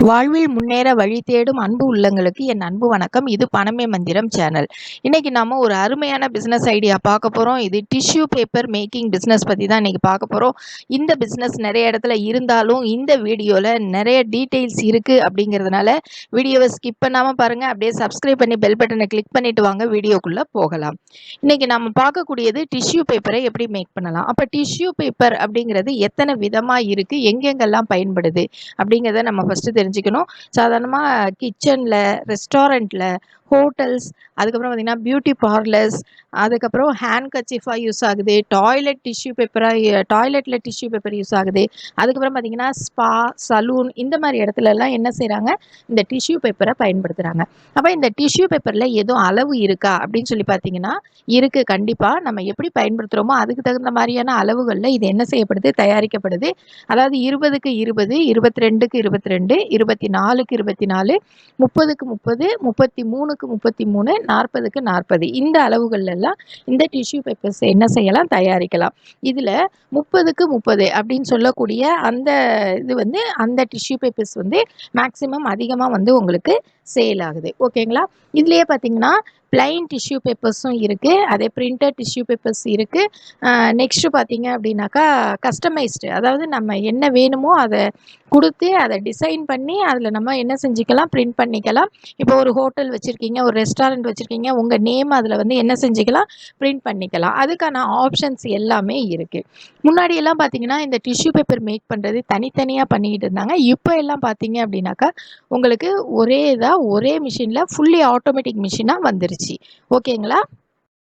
வாழ்வில் முன்னேற வழி தேடும் அன்பு உள்ளங்களுக்கு என் அன்பு வணக்கம். இது பணமே மந்திரம் சேனல். இன்னைக்கு நாம ஒரு அருமையான பிஸ்னஸ் ஐடியா பார்க்க போகிறோம். இது டிஷ்யூ பேப்பர் மேக்கிங் பிஸ்னஸ் பற்றி தான் இன்னைக்கு பார்க்க போகிறோம். இந்த பிஸ்னஸ் நிறைய இடத்துல இருந்தாலும் இந்த வீடியோவில் நிறைய டீட்டெயில்ஸ் இருக்குது அப்படிங்கிறதுனால வீடியோவை ஸ்கிப் பண்ணாமல் பாருங்கள். அப்படியே சப்ஸ்கிரைப் பண்ணி பெல் பட்டனை கிளிக் பண்ணிட்டு வாங்க, வீடியோக்குள்ளே போகலாம். இன்னைக்கு நம்ம பார்க்கக்கூடியது டிஷ்யூ பேப்பரை எப்படி மேக் பண்ணலாம். அப்போ டிஷ்யூ பேப்பர் அப்படிங்கிறது எத்தனை விதமாக இருக்குது, எங்கெங்கெல்லாம் பயன்படுது அப்படிங்கிறத நம்ம ஃபஸ்ட்டு தெரிஞ்சுக்கணும். சாதாரணமாக கிச்சனில், ரெஸ்டாரண்ட்டில், ஹோட்டல்ஸ், அதுக்கப்புறம் பார்த்திங்கன்னா பியூட்டி பார்லர்ஸ், அதுக்கப்புறம் ஹேண்ட் கர்ச்சீஃபாக யூஸ் ஆகுது, டாய்லெட் டிஷ்யூ பேப்பராக டாய்லெட்டில் டிஷ்யூ பேப்பர் யூஸ் ஆகுது. அதுக்கப்புறம் பார்த்திங்கன்னா ஸ்பா, சலூன், இந்த மாதிரி இடத்துலலாம் என்ன செய்கிறாங்க, இந்த டிஷ்யூ பேப்பரை பயன்படுத்துகிறாங்க. அப்போ இந்த டிஷ்யூ பேப்பரில் எதுவும் அளவு இருக்கா அப்படின்னு சொல்லி பார்த்தீங்கன்னா இருக்குது. கண்டிப்பாக நம்ம எப்படி பயன்படுத்துகிறோமோ அதுக்கு தகுந்த மாதிரியான அளவுகளில் இது என்ன செய்யப்படுது, தயாரிக்கப்படுது. அதாவது 20க்கு 20, 22க்கு 22, 24க்கு 24, 30க்கு 30, 33க்கு 33, 40க்கு 40, இந்த அளவுகள்ல எல்லாம் இந்த டிஷ்யூ பேப்பர்ஸ் என்ன செய்யலாம், தயாரிக்கலாம். இதில் 30க்கு 30 அப்படின்னு சொல்லக்கூடிய அந்த இது வந்து அந்த டிஷ்யூ பேப்பர்ஸ் வந்து மேக்சிமம் அதிகமாக வந்து உங்களுக்கு சேல் ஆகுது. ஓகேங்களா? இதுலேயே பார்த்தீங்கன்னா பிளைன் டிஷ்யூ பேப்பர்ஸும் இருக்குது, அதே பிரிண்டட் டிஷ்யூ பேப்பர்ஸ் இருக்குது. நெக்ஸ்ட்டு பார்த்தீங்க அப்படின்னாக்கா கஸ்டமைஸ்டு, அதாவது நம்ம என்ன வேணுமோ அதை கொடுத்து அதை டிசைன் பண்ணி அதில் நம்ம என்ன செஞ்சுக்கலாம், பிரிண்ட் பண்ணிக்கலாம். இப்போ ஒரு ஹோட்டல் வச்சுருக்கீங்க, ஒரு ரெஸ்டாரண்ட் வச்சுருக்கீங்க, உங்கள் நேம் அதில் வந்து என்ன செஞ்சுக்கலாம், பிரிண்ட் பண்ணிக்கலாம். அதுக்கான ஆப்ஷன்ஸ் எல்லாமே இருக்குது. முன்னாடியெல்லாம் பார்த்தீங்கன்னா இந்த டிஷ்யூ பேப்பர் மேக் பண்ணுறது தனித்தனியாக பண்ணிக்கிட்டு இருந்தாங்க. இப்போ எல்லாம் பார்த்தீங்க அப்படின்னாக்கா உங்களுக்கு ஒரே மிஷினில் ஃபுல்லி ஆட்டோமேட்டிக் மிஷினாக வந்துருச்சு. ஓகேங்களா?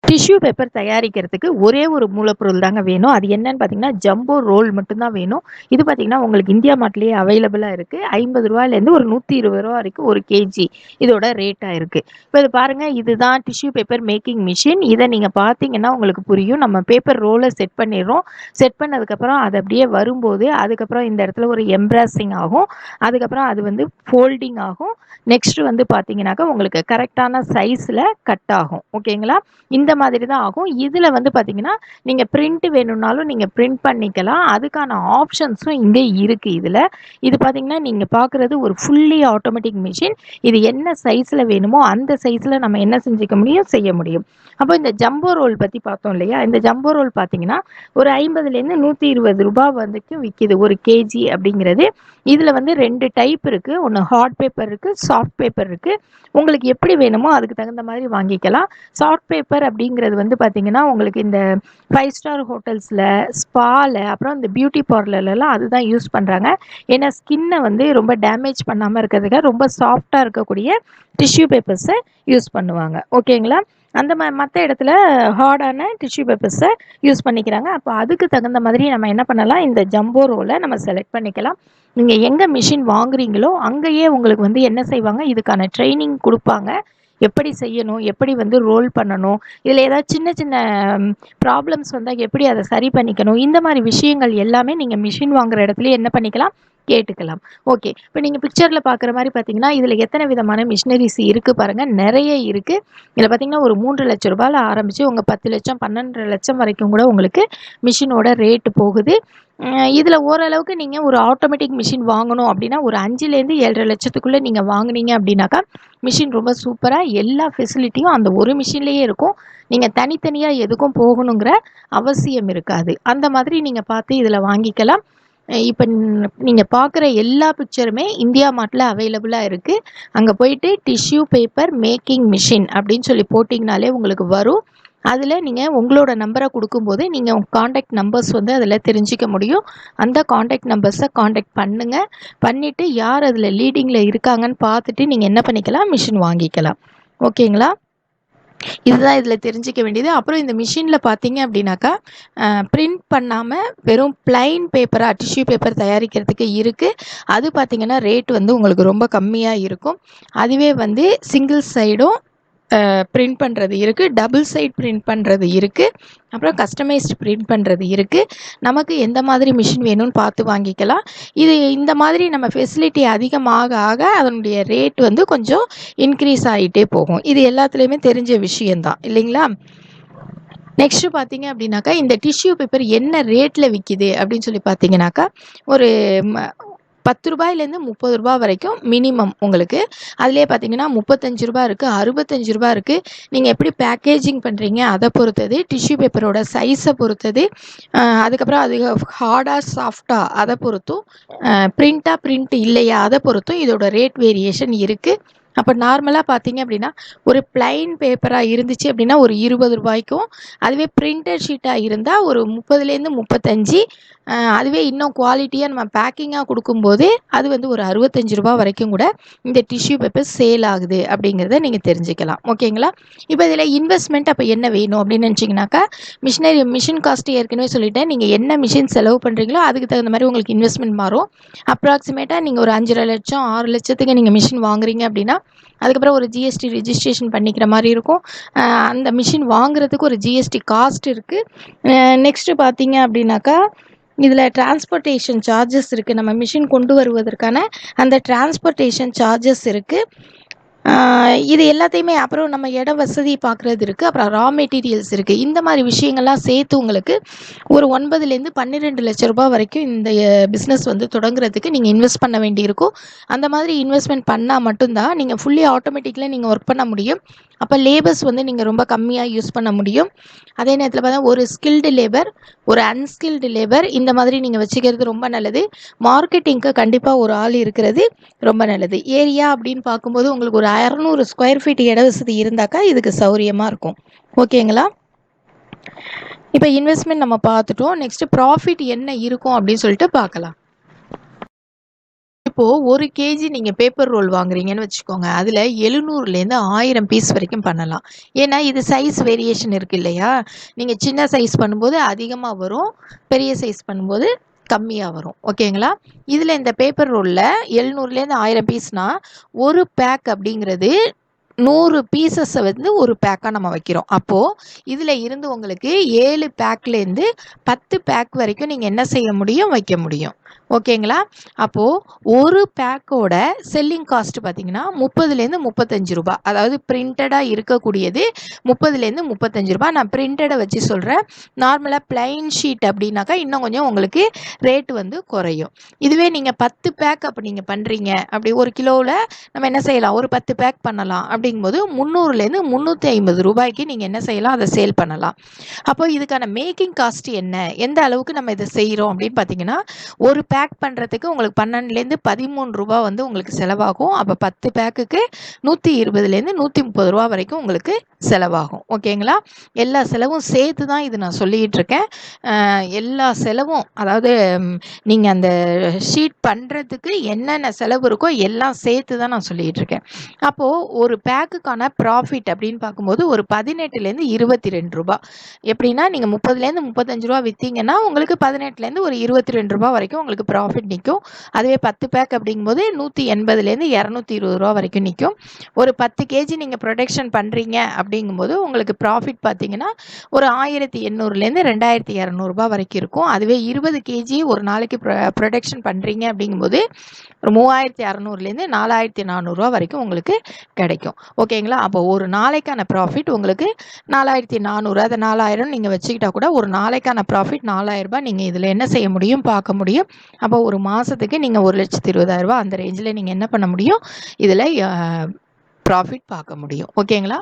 டிஷ்யூ பேப்பர் தயாரிக்கிறதுக்கு ஒரே ஒரு மூலப்பொருள் தாங்க வேணும். அது என்னன்னு பார்த்தீங்கன்னா ஜம்போ ரோல் மட்டும்தான் வேணும். இது பார்த்தீங்கன்னா உங்களுக்கு இந்தியா மார்ட்லேயே அவைலபிளாக இருக்குது. 50 ரூபாயிலேருந்து ஒரு 120 ரூபா வரைக்கும் ஒரு கேஜி இதோட ரேட்டாக இருக்குது. இப்போ இது பாருங்கள், இதுதான் டிஷ்யூ பேப்பர் மேக்கிங் மிஷின். இதை நீங்கள் பார்த்தீங்கன்னா உங்களுக்கு புரியும். நம்ம பேப்பர் ரோலை செட் பண்ணிடுறோம். செட் பண்ணதுக்கப்புறம் அது அப்படியே வரும்போது அதுக்கப்புறம் இந்த இடத்துல ஒரு எம்ப்ராசிங் ஆகும். அதுக்கப்புறம் அது வந்து ஃபோல்டிங் ஆகும். நெக்ஸ்ட் வந்து பார்த்தீங்கன்னாக்கா உங்களுக்கு கரெக்டான சைஸில் கட் ஆகும். ஓகேங்களா? இந்த மாதிரி தான் ஆகும். இதில் வந்து பார்த்தீங்கன்னா நீங்கள் பிரிண்ட் வேணும்னாலும் நீங்கள் பிரிண்ட் பண்ணிக்கலாம். அதுக்கான ஆப்ஷன்ஸும் இங்கே இருக்குது. இது பார்த்தீங்கன்னா நீங்கள் பார்க்குறது ஒரு ஃபுல்லி ஆட்டோமேட்டிக் மிஷின். இது என்ன சைஸில் வேணுமோ அந்த சைஸில் நம்ம என்ன செஞ்சுக்க முடியும், செய்ய முடியும். அப்போ இந்த ஜம்போ ரோல் பற்றி பார்த்தோம் இல்லையா, இந்த ஜம்போ ரோல் பார்த்தீங்கன்னா ஒரு 50லேருந்து 120 ரூபாய் வந்துக்கும் விற்கிது ஒரு கேஜி அப்படிங்கிறது. இதில் வந்து 2 டைப் இருக்குது. ஒன்று ஹார்ட் பேப்பர் இருக்குது, சாஃப்ட் பேப்பர் இருக்குது. உங்களுக்கு எப்படி வேணுமோ அதுக்கு தகுந்த மாதிரி வாங்கிக்கலாம். சாஃப்ட் பேப்பர் அப்படிங்கிறது வந்து பார்த்தீங்கன்னா உங்களுக்கு இந்த 5 ஸ்டார் ஹோட்டல்ஸில், ஸ்பாவில், அப்புறம் இந்த பியூட்டி பார்லர்லலாம் அதுதான் யூஸ் பண்ணுறாங்க. ஏன்னா ஸ்கின்னை வந்து ரொம்ப டேமேஜ் பண்ணாமல் இருக்கிறதுக்காக ரொம்ப சாஃப்டாக இருக்கக்கூடிய டிஷ்யூ பேப்பர்ஸை யூஸ் பண்ணுவாங்க. ஓகேங்களா? அந்த மற்ற இடத்துல ஹார்டான டிஷ்யூ பேப்பர்ஸை யூஸ் பண்ணிக்கிறாங்க. அப்போ அதுக்கு தகுந்த மாதிரி நம்ம என்ன பண்ணலாம், இந்த ஜம்போ ரோலை நம்ம செலக்ட் பண்ணிக்கலாம். நீங்கள் எங்கே மிஷின் வாங்குறீங்களோ அங்கேயே உங்களுக்கு வந்து என்ன செய்வாங்க, இதுக்கான ட்ரைனிங் கொடுப்பாங்க. எப்படி செய்யணும், எப்படி வந்து ரோல் பண்ணணும், இதில் ஏதாவது சின்ன சின்ன ப்ராப்ளம்ஸ் வந்தால் எப்படி அதை சரி பண்ணிக்கணும், இந்த மாதிரி விஷயங்கள் எல்லாமே நீங்கள் மிஷின் வாங்குகிற இடத்துலையே என்ன பண்ணிக்கலாம், கேட்டுக்கலாம். ஓகே, இப்போ நீங்கள் பிக்சரில் பார்க்குற மாதிரி பார்த்தீங்கன்னா இதில் எத்தனை விதமான மிஷினரிஸ் இருக்குது பாருங்கள், நிறைய இருக்குது. இதில் பார்த்தீங்கன்னா ஒரு 3 லட்ச ரூபாயில் ஆரம்பித்து உங்கள் 10 லட்சம் 12 லட்சம் வரைக்கும் கூட உங்களுக்கு மிஷினோட ரேட்டு போகுது. இதில் ஓரளவுக்கு நீங்கள் ஒரு ஆட்டோமேட்டிக் மிஷின் வாங்கணும் அப்படின்னா ஒரு 5லேருந்து 7.5 லட்சத்துக்குள்ளே நீங்கள் வாங்குனீங்க அப்படின்னாக்கா மிஷின் ரொம்ப சூப்பராக எல்லா ஃபெசிலிட்டியும் அந்த ஒரு மிஷின்லேயே இருக்கும். நீங்கள் தனித்தனியாக எதுக்கும் போகணுங்கிற அவசியம் இருக்காது. அந்த மாதிரி நீங்கள் பார்த்து இதில் வாங்கிக்கலாம். இப்போ நீங்கள் பார்க்குற எல்லா பிக்சருமே இந்தியா மார்ட்டில் அவைலபிளாக இருக்குது. அங்கே போயிட்டு டிஷ்யூ பேப்பர் மேக்கிங் மிஷின் அப்படின்னு சொல்லி போட்டிங்கனாலே உங்களுக்கு வரும். அதில் நீங்கள் உங்களோட நம்பரை கொடுக்கும்போது நீங்கள் உங்கள் காண்டாக்ட் நம்பர்ஸ் வந்து அதில் தெரிஞ்சிக்க முடியும். அந்த காண்டாக்ட் நம்பர்ஸை காண்டாக்ட் பண்ணுங்கள். பண்ணிவிட்டு யார் அதில் லீடிங்கில் இருக்காங்கன்னு பார்த்துட்டு நீங்கள் என்ன பண்ணிக்கலாம், மிஷின் வாங்கிக்கலாம். ஓகேங்களா? இதுதான் இதில் தெரிஞ்சிக்க வேண்டியது. அப்புறம் இந்த மிஷினில் பார்த்தீங்க அப்படின்னாக்கா பிரிண்ட் பண்ணாமல் வெறும் பிளைன் பேப்பராக டிஷ்யூ பேப்பர் தயாரிக்கிறதுக்கு இருக்குது. அது பார்த்திங்கன்னா ரேட் வந்து உங்களுக்கு ரொம்ப கம்மியாக இருக்கும். அதுவே வந்து சிங்கிள் சைடும் பிரிண்ட் பண்ணுறது இருக்குது, டபுள் சைட் பிரிண்ட் பண்ணுறது இருக்குது, அப்புறம் கஸ்டமைஸ்டு பிரிண்ட் பண்ணுறது இருக்குது. நமக்கு எந்த மாதிரி மிஷின் வேணும்னு பார்த்து வாங்கிக்கலாம். இந்த மாதிரி நம்ம ஃபெசிலிட்டி அதிகமாக ஆக அதனுடைய ரேட் வந்து கொஞ்சம் இன்க்ரீஸ் ஆகிட்டே போகும். இது எல்லாத்துலேயுமே தெரிஞ்ச விஷயந்தான் இல்லைங்களா? நெக்ஸ்ட்டு பார்த்தீங்க அப்படின்னாக்கா இந்த டிஷ்யூ பேப்பர் என்ன ரேட்டில் விற்கிது அப்படின்னு சொல்லி பார்த்தீங்கன்னாக்கா ஒரு ரூ. 10லேருந்து ரூ. 30 வரைக்கும் மினிமம் உங்களுக்கு. அதிலே பார்த்தீங்கன்னா ரூ. 35 இருக்குது, ரூ. 65 இருக்குது. நீங்கள் எப்படி பேக்கேஜிங் பண்ணுறீங்க அதை பொறுத்தது, டிஷ்யூ பேப்பரோட சைஸை பொறுத்தது, அதுக்கப்புறம் அது ஹார்டாக சாஃப்டாக அதை பொறுத்தும், பிரிண்ட் இல்லையா அதை பொறுத்தும் இதோட ரேட் வேரியேஷன் இருக்குது. அப்போ நார்மலாக பார்த்தீங்க அப்படின்னா ஒரு பிளைன் பேப்பராக இருந்துச்சு அப்படின்னா ஒரு ரூ. 20, அதுவே பிரிண்டட் ஷீட்டாக இருந்தால் ஒரு 30லேருந்து 35, அதுவே இன்னும் குவாலிட்டியாக நம்ம பேக்கிங்காக கொடுக்கும்போது அது வந்து ஒரு ரூ. 65 வரைக்கும் கூட இந்த டிஷ்யூ பேப்பர் சேல் ஆகுது அப்படிங்கிறத நீங்கள் தெரிஞ்சுக்கலாம். ஓகேங்களா? இப்போ இதில் இன்வெஸ்ட்மெண்ட் அப்போ என்ன வேணும் அப்படின்னு நினச்சிங்கனாக்கா, மிஷின் காஸ்ட் ஏற்கனவே சொல்லிட்டேன். நீங்கள் என்ன மிஷின் செலவு பண்ணுறீங்களோ அதுக்கு தகுந்த மாதிரி உங்களுக்கு இன்வெஸ்ட்மெண்ட் மாறும். அப்ராக்சிமேட்டாக நீங்கள் ஒரு 5.5 லட்சம் 6 லட்சத்துக்கு நீங்கள் மிஷின் வாங்குறீங்க அப்படின்னா அதுக்கப்புறம் ஒரு ஜிஎஸ்டி ரிஜிஸ்ட்ரேஷன் பண்ணிக்கிற மாதிரி இருக்கும். அந்த மிஷின் வாங்குறதுக்கு ஒரு ஜிஎஸ்டி காஸ்ட் இருக்குது. நெக்ஸ்ட்டு பார்த்தீங்க அப்படின்னாக்கா, இதில் டிரான்ஸ்போர்ட்டேஷன் சார்ஜஸ் இருக்குது. நம்ம மிஷின் கொண்டு வருவதற்கான அந்த டிரான்ஸ்போர்ட்டேஷன் சார்ஜஸ் இருக்குது. இது எல்லாத்தையுமே அப்புறம் நம்ம இட வசதி பார்க்குறது இருக்குது. அப்புறம் ரா மெட்டீரியல்ஸ் இருக்குது. இந்த மாதிரி விஷயங்கள்லாம் சேர்த்து உங்களுக்கு ஒரு 9லேருந்து 12 லட்ச ரூபாய் வரைக்கும் இந்த பிஸ்னஸ் வந்து தொடங்குறதுக்கு நீங்கள் இன்வெஸ்ட் பண்ண வேண்டியிருக்கும். அந்த மாதிரி இன்வெஸ்ட்மெண்ட் பண்ணால் மட்டும்தான் நீங்கள் ஃபுல்லி ஆட்டோமேட்டிக்கில் நீங்கள் ஒர்க் பண்ண முடியும். அப்போ லேபர்ஸ் வந்து நீங்கள் ரொம்ப கம்மியாக யூஸ் பண்ண முடியும். அதே நேரத்தில் பார்த்தா ஒரு ஸ்கில்டு லேபர், ஒரு அன்ஸ்கில்டு லேபர், இந்த மாதிரி நீங்கள் வச்சுக்கிறது ரொம்ப நல்லது. மார்க்கெட்டிங்க்கு கண்டிப்பாக ஒரு ஆள் இருக்கிறது ரொம்ப நல்லது. ஏரியா அப்படின்னு பார்க்கும்போது உங்களுக்கு ஒரு 600 ஸ்கொயர் ஃபீட் இட வசதி இருந்தாக்கா இதுக்கு சௌரியமாக இருக்கும். ஓகேங்களா? இப்போ இன்வெஸ்ட்மெண்ட் நம்ம பார்த்துட்டோம். நெக்ஸ்ட்டு ப்ராஃபிட் என்ன இருக்கும் அப்படின்னு சொல்லிட்டு பார்க்கலாம். இப்போது 1 கேஜி நீங்கள் பேப்பர் ரோல் வாங்குறீங்கன்னு வச்சுக்கோங்க, அதில் 700லேருந்து 1000 பீஸ் வரைக்கும் பண்ணலாம். ஏன்னா இது சைஸ் வேரியேஷன் இருக்குது இல்லையா? நீங்கள் சின்ன சைஸ் பண்ணும்போது அதிகமாக வரும், பெரிய சைஸ் பண்ணும்போது கம்மியாக வரும். ஓகேங்களா? இதில் இந்த பேப்பர் ரோலில் 700லேருந்து 1000 பீஸ்னால் ஒரு பேக் அப்படிங்கிறது 100 பீசஸை வந்து ஒரு பேக்காக நம்ம வைக்கிறோம். அப்போது இதில் இருந்து உங்களுக்கு 7 பேக்லேருந்து 10 பேக் வரைக்கும் நீங்கள் என்ன செய்ய முடியும், வைக்க முடியும். ஓகேங்களா? அப்போது ஒரு பேக்கோட செல்லிங் காஸ்ட் பார்த்தீங்கன்னா 30லேருந்து 35 ரூபாய். அதாவது பிரிண்டடாக இருக்கக்கூடியது 30லேருந்து 35 ரூபாய். நான் பிரிண்டடை வச்சு சொல்கிறேன். நார்மலாக பிளைன் ஷீட் அப்படின்னாக்கா இன்னும் கொஞ்சம் உங்களுக்கு ரேட்டு வந்து குறையும். இதுவே நீங்கள் 10 பேக் அப்போ நீங்கள் பண்ணுறீங்க, அப்படி ஒரு கிலோவில் நம்ம என்ன செய்யலாம், ஒரு 10 பேக் பண்ணலாம். அப்படிங்கும்போது 300லேருந்து 350 ரூபாய்க்கு நீங்கள் என்ன செய்யலாம், அதை சேல் பண்ணலாம். அப்போ இதுக்கான மேக்கிங் காஸ்ட் என்ன, எந்த அளவுக்கு நம்ம இதை செய்கிறோம் அப்படின்னு பார்த்தீங்கன்னா, ஒரு பேக் பண்ணுறதுக்கு உங்களுக்கு 12லேருந்து 13 ரூபா வந்து உங்களுக்கு செலவாகும். அப்போ 10 பேக்குக்கு 120லேருந்து 130 ரூபா வரைக்கும் உங்களுக்கு செலவாகும். ஓகேங்களா? எல்லா செலவும் சேர்த்து தான் இது நான் சொல்லிகிட்டு இருக்கேன். எல்லா செலவும், அதாவது நீங்கள் அந்த ஷீட் பண்ணுறதுக்கு என்னென்ன செலவு இருக்கோ எல்லாம் சேர்த்து தான் நான் சொல்லிகிட்டு இருக்கேன். அப்போது ஒரு பேக்குக்கான ப்ராஃபிட் அப்படின்னு பார்க்கும்போது ஒரு 18லேருந்து 22 ரூபா. எப்படின்னா நீங்கள் 30லேருந்து 35 ரூபா விற்றீங்கன்னா உங்களுக்கு 18லேருந்து ஒரு 22 ரூபா வரைக்கும் உங்களுக்கு ப்ராஃபிட் நிற்கும். அதுவே 10 பேக் அப்படிங்கும்போது 180லேருந்து 220 ரூபா வரைக்கும் நிற்கும். ஒரு 10 கேஜி நீங்கள் ப்ரொடக்ஷன் பண்ணுறீங்க அப்படிங்கும்போது உங்களுக்கு ப்ராஃபிட் பார்த்தீங்கன்னா ஒரு 1800லேருந்து 2200 ரூபா வரைக்கும் இருக்கும். அதுவே 20 கேஜி ஒரு நாளைக்கு ப்ரொடக்ஷன் பண்ணுறீங்க அப்படிங்கும்போது ஒரு 3600லேருந்து 4400 ரூபா வரைக்கும் உங்களுக்கு கிடைக்கும். ஓகேங்களா? அப்போ ஒரு நாளைக்கான ப்ராஃபிட் உங்களுக்கு 4400, அதை 4000 நீங்கள் வச்சுக்கிட்டா கூட ஒரு நாளைக்கான ப்ராஃபிட் 4000 ரூபாய் நீங்கள் இதில் என்ன செய்ய முடியும், பார்க்க முடியும். அப்போ ஒரு மாதத்துக்கு நீங்கள் 1,20,000 ரூபா அந்த ரேஞ்சில் நீங்கள் என்ன பண்ண முடியும், இதில் ப்ராஃபிட் பார்க்க முடியும். ஓகேங்களா?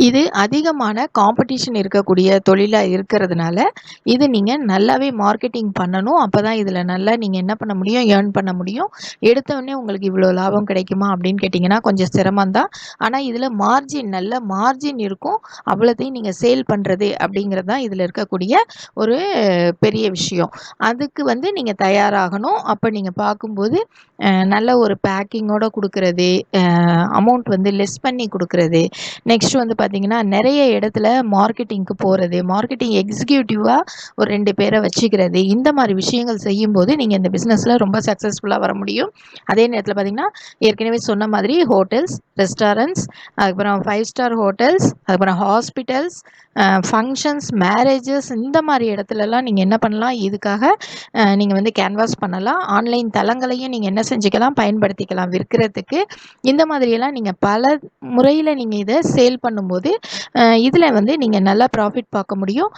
இது அதிகமான காம்படிஷன் இருக்கக்கூடிய தொழிலாக இருக்கிறதுனால இது நீங்கள் நல்லாவே மார்க்கெட்டிங் பண்ணணும். அப்போ தான் இதில் நல்லா நீங்கள் என்ன பண்ண முடியும், ஏர்ன் பண்ண முடியும். எடுத்தவொடனே உங்களுக்கு இவ்வளோ லாபம் கிடைக்குமா அப்படின்னு கேட்டிங்கன்னா கொஞ்சம் சிரமம்தான். ஆனால் இதில் நல்ல மார்ஜின் இருக்கும். அவ்வளோத்தையும் நீங்கள் சேல் பண்ணுறது அப்படிங்கிறது தான் இதில் இருக்கக்கூடிய ஒரு பெரிய விஷயம். அதுக்கு வந்து நீங்கள் தயாராகணும். அப்போ நீங்கள் பார்க்கும்போது நல்ல ஒரு பேக்கிங்கோடு கொடுக்கறது, அமௌண்ட் வந்து லெஸ் பண்ணி கொடுக்கறது, நெக்ஸ்ட் வந்து பார்த்திங்கன்னா நிறைய இடத்துல மார்க்கெட்டிங்க்கு போகிறது, மார்க்கெட்டிங் எக்ஸிக்யூட்டிவாக ஒரு 2 பேரை வச்சுக்கிறது, இந்த மாதிரி விஷயங்கள் செய்யும்போது நீங்கள் இந்த பிஸ்னஸில் ரொம்ப சக்ஸஸ்ஃபுல்லாக வர முடியும். அதே நேரத்தில் பார்த்திங்கன்னா ஏற்கனவே சொன்ன மாதிரி ஹோட்டல்ஸ், ரெஸ்டாரண்ட்ஸ், அதுக்கப்புறம் 5 ஸ்டார் ஹோட்டல்ஸ், அதுக்கப்புறம் ஹாஸ்பிட்டல்ஸ், ஃபங்க்ஷன்ஸ், மேரேஜஸ் இந்த மாதிரி இடத்துலலாம் நீங்கள் என்ன பண்ணலாம், இதுக்காக நீங்கள் வந்து கேன்வாஸ் பண்ணலாம். ஆன்லைன் தளங்களையும் நீங்கள் என்ன செஞ்சுக்கலாம், பயன்படுத்திக்கலாம் விற்கிறதுக்கு. இந்த மாதிரியெல்லாம் நீங்கள் பல முறையில் நீங்கள் இதை சேல் பண்ணும்போது இதில் வந்து நீங்கள் நல்லா ப்ராஃபிட் பார்க்க முடியும்.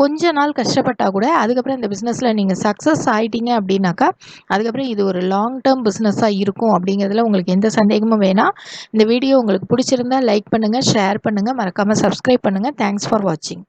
கொஞ்ச நாள் கஷ்டப்பட்டால் கூட அதுக்கப்புறம் இந்த பிஸ்னஸில் நீங்கள் சக்ஸஸ் ஆகிட்டீங்க அப்படின்னாக்கா அதுக்கப்புறம் இது ஒரு லாங் டேர்ம் பிஸ்னஸாக இருக்கும் அப்படிங்கிறதுல உங்களுக்கு எந்த சந்தேகமும் வேணாம். இந்த வீடியோ உங்களுக்கு பிடிச்சிருந்தா லைக் பண்ணுங்கள், ஷேர் பண்ணுங்கள், மறக்காமல் சப்ஸ்கிரைப் பண்ணுங்கள். தேங்க்ஸ் ஃபார் வாட்சிங்.